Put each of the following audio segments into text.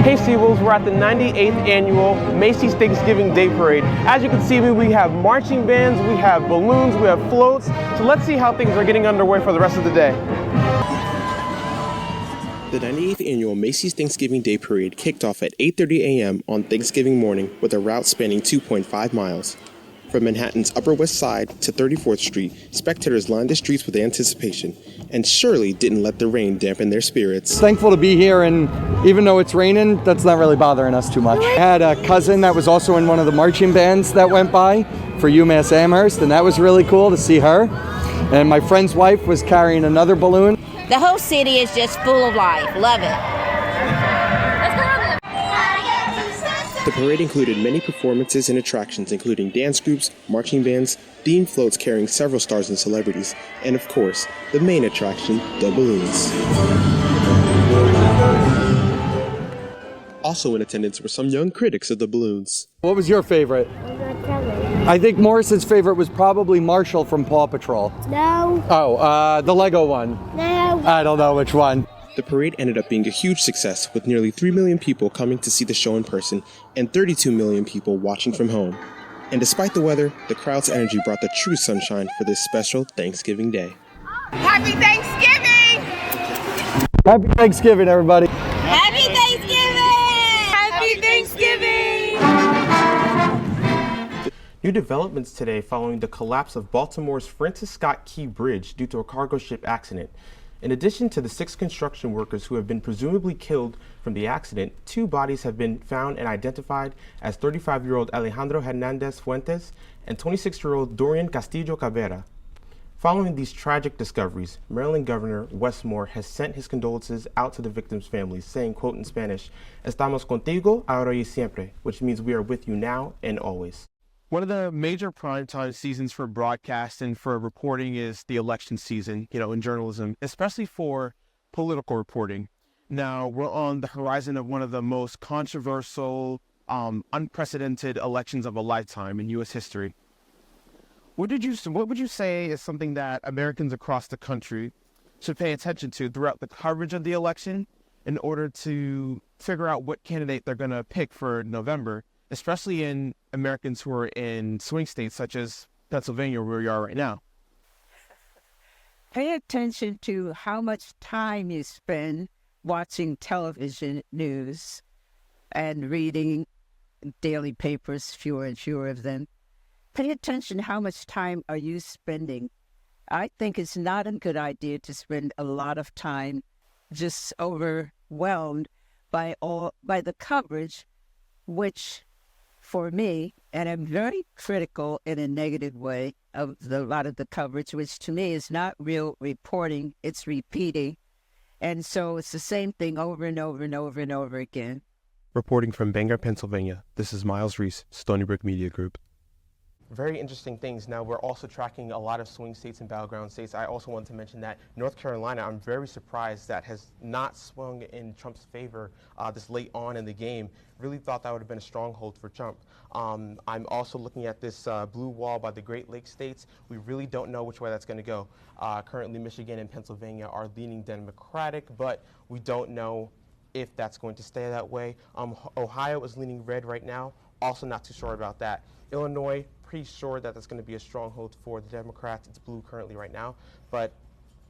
Hey Seawolves, we're at the 98th annual Macy's Thanksgiving Day Parade. As you can see, we have marching bands, we have balloons, we have floats. So let's see how things are getting underway for the rest of the day. The 98th annual Macy's Thanksgiving Day Parade kicked off at 8:30 a.m. on Thanksgiving morning with a route spanning 2.5 miles. From Manhattan's Upper West Side to 34th Street, spectators lined the streets with anticipation and surely didn't let the rain dampen their spirits. Thankful to be here, and even though it's raining, that's not really bothering us too much. I had a cousin that was also in one of the marching bands that went by for UMass Amherst, and that was really cool to see her. And my friend's wife was carrying another balloon. The whole city is just full of life. Love it. The parade included many performances and attractions, including dance groups, marching bands, themed floats carrying several stars and celebrities, and of course, the main attraction, the balloons. Also in attendance were some young critics of the balloons. What was your favorite? I think Morrison's favorite was probably Marshall from Paw Patrol. No. Oh, the Lego one. No. I don't know which one. The parade ended up being a huge success, with nearly 3 million people coming to see the show in person and 32 million people watching from home. And despite the weather, the crowd's energy brought the true sunshine for this special Thanksgiving Day. Happy Thanksgiving! Happy Thanksgiving, everybody. Happy Thanksgiving! Happy Thanksgiving! New developments today following the collapse of Baltimore's Francis Scott Key Bridge due to a cargo ship accident. In addition to the 6 construction workers who have been presumably killed from the accident, 2 bodies have been found and identified as 35-year-old Alejandro Hernandez Fuentes and 26-year-old Dorian Castillo Cabrera. Following these tragic discoveries, Maryland Governor Wes Moore has sent his condolences out to the victims' families, saying, quote in Spanish, "Estamos contigo ahora y siempre," which means we are with you now and always. One of the major primetime seasons for broadcast and for reporting is the election season, in journalism, especially for political reporting. Now, we're on the horizon of one of the most controversial, unprecedented elections of a lifetime in U.S. history. What would you say is something that Americans across the country should pay attention to throughout the coverage of the election in order to figure out what candidate they're going to pick for November, especially in Americans who are in swing states such as Pennsylvania, where we are right now? Pay attention to how much time you spend watching television news and reading daily papers, fewer and fewer of them. Pay attention how much time are you spending. I think it's not a good idea to spend a lot of time just overwhelmed by the coverage, which for me, and I'm very critical in a negative way of a lot of the coverage, which to me is not real reporting, it's repeating. And so it's the same thing over and over and over and over again. Reporting from Bangor, Pennsylvania, this is Miles Reese, Stony Brook Media Group. Very interesting things. Now, we're also tracking a lot of swing states and battleground states. I also want to mention that North Carolina, I'm very surprised that has not swung in Trump's favor this late on in the game. Really thought that would have been a stronghold for Trump. I'm also looking at this blue wall by the Great Lakes states. We really don't know which way that's going to go. Currently, Michigan and Pennsylvania are leaning Democratic, but we don't know if that's going to stay that way. Ohio is leaning red right now. Also not too sure about that. Illinois, pretty sure that that's going to be a stronghold for the Democrats. It's blue currently right now. But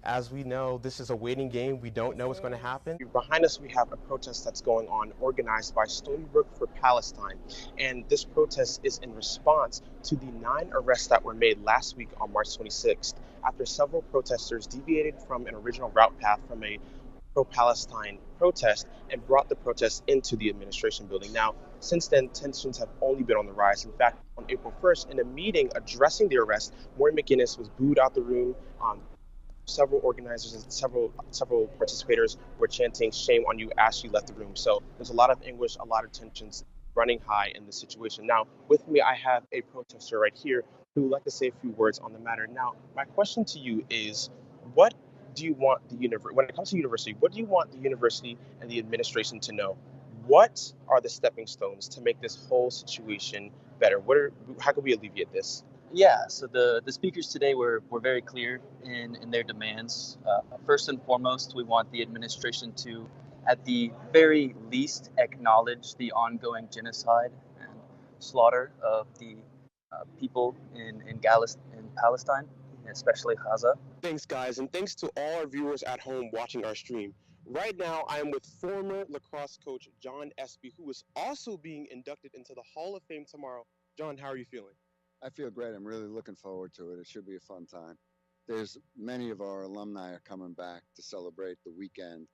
as we know, this is a waiting game. We don't know what's going to happen. Behind us, we have a protest that's going on, organized by Stony Brook for Palestine. And this protest is in response to the 9 arrests that were made last week on March 26th, after several protesters deviated from an original route path from a pro-Palestine protest and brought the protest into the administration building. Now, since then, tensions have only been on the rise. In fact, on April 1st, in a meeting addressing the arrest, Maureen McGinnis was booed out the room. Several organizers and several participators were chanting "shame on you" as she left the room. So there's a lot of anguish, a lot of tensions running high in this situation. Now, with me, I have a protester right here who would like to say a few words on the matter. Now, my question to you is, what do you want the university, when it comes to university, what do you want the university and the administration to know? What are the stepping stones to make this whole situation better? How can we alleviate this? Yeah, so the speakers today were very clear in their demands. First and foremost, we want the administration to at the very least, acknowledge the ongoing genocide and slaughter of the people in Palestine, especially Gaza. Thanks, guys, and thanks to all our viewers at home watching our stream. Right now, I am with former lacrosse coach John Espy, who is also being inducted into the Hall of Fame tomorrow. John, how are you feeling? I feel great. I'm really looking forward to it. It should be a fun time. There's many of our alumni are coming back to celebrate the weekend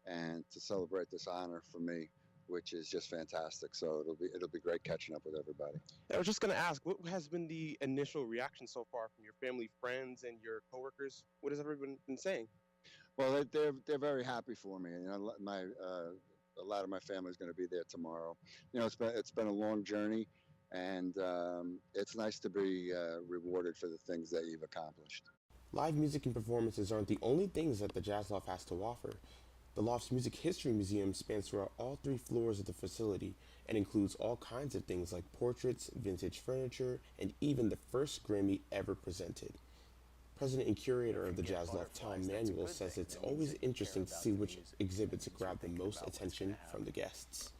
and to celebrate this honor for me, which is just fantastic. So it'll be great catching up with everybody. I was just going to ask, what has been the initial reaction so far from your family, friends, and your coworkers? What has everyone been saying? Well, they're very happy for me. You know, a lot of my family is going to be there tomorrow. You know, it's been a long journey, and it's nice to be rewarded for the things that you've accomplished. Live music and performances aren't the only things that the Jazz Loft has to offer. The Loft's Music History Museum spans throughout all 3 floors of the facility and includes all kinds of things like portraits, vintage furniture, and even the first Grammy ever presented. President and curator of the Jazz Loft, Tom Manuel, says it's always interesting to see which exhibits grab the most attention from the guests.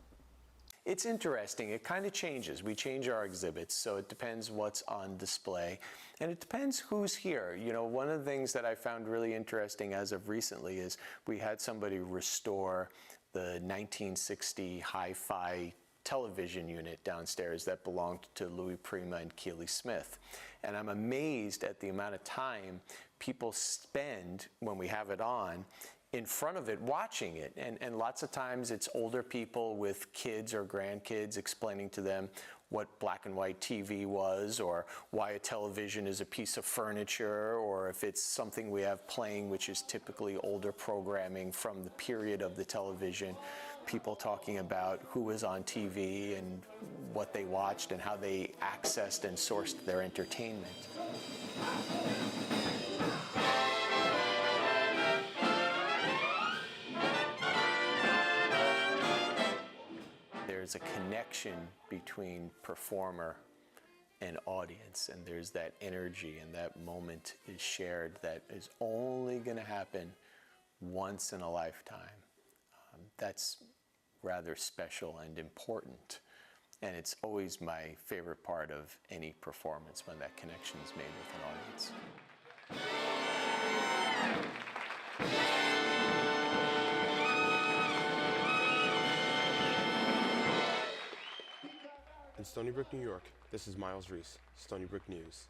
It's interesting. It kind of changes. We change our exhibits, so it depends what's on display, and it depends who's here. You know, one of the things that I found really interesting as of recently is we had somebody restore the 1960 hi-fi television unit downstairs that belonged to Louis Prima and Keely Smith. And I'm amazed at the amount of time people spend when we have it on in front of it watching it, and lots of times it's older people with kids or grandkids explaining to them what black and white TV was, or why a television is a piece of furniture, or if it's something we have playing which is typically older programming from the period of the television, people talking about who was on TV and what they watched and how they accessed and sourced their entertainment. There's a connection between performer and audience, and there's that energy, and that moment is shared that is only going to happen once in a lifetime. That's rather special and important, and it's always my favorite part of any performance, when that connection is made with an audience. In Stony Brook, New York, this is Miles Reese, Stony Brook News.